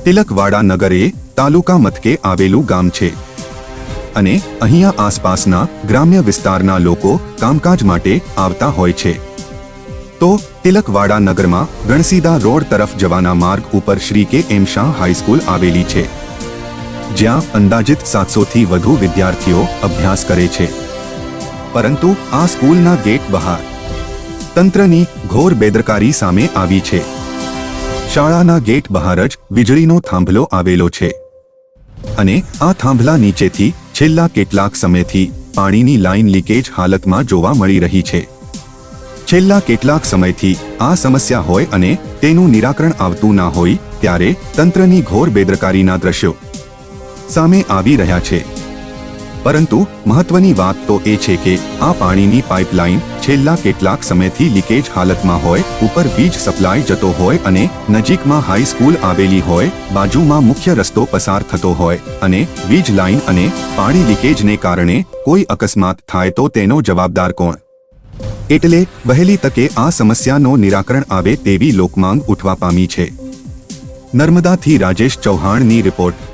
તિલકવાડા નગર એ તાલુકા મથકે આવેલું ગામ છે અને અહીંયા આસપાસના ગ્રામ્ય વિસ્તારના લોકો કામકાજ માટે આવતા હોય છે। તો તિલકવાડા નગરમાં ગણસીદા રોડ તરફ જવાના માર્ગ ઉપર શ્રી કે એમ શાહ હાઈસ્કૂલ આવેલી છે, જ્યાં અંદાજિત 700 થી વધુ વિદ્યાર્થીઓ અભ્યાસ કરે છે। પરંતુ આ સ્કૂલના ગેટ બહાર તંત્રની ઘોર બેદરકારી સામે આવી છે। શાળાના ગેટ બહાર જ વીજળીનો થાંભલો આવેલો છે અને આ થાંભલા નીચેથી છેલ્લા કેટલાક સમયથી પાણીની લાઈન લીકેજ હાલતમાં જોવા મળી રહી છે। છેલ્લા કેટલાક સમયથી આ સમસ્યા હોય અને તેનું નિરાકરણ આવતું ના હોય ત્યારે તંત્રની ઘોર બેદરકારીના દ્રશ્યો સામે આવી રહ્યા છે। પરંતુ મહત્વની વાત તો એ છે કે આ પાણીની પાઇપલાઇન છેલ્લા કેટલાક સમયથી લીકેજ હાલતમાં હોય, ઉપર વીજ સપ્લાય જતો હોય અને નજીકમાં હાઈસ્કૂલ આવેલી હોય, બાજુમાં મુખ્ય રસ્તો પસાર થતો હોય અને વીજ લાઇન અને પાણી લીકેજને કારણે કોઈ અકસ્માત થાય તો તેનો જવાબદાર કોણ? એટલે વહેલી તકે આ સમસ્યાનો નિરાકરણ આવે તેવી લોકમાંગ ઉઠવા પામી છે। નર્મદાથી રાજેશ ચૌહાણની રિપોર્ટ।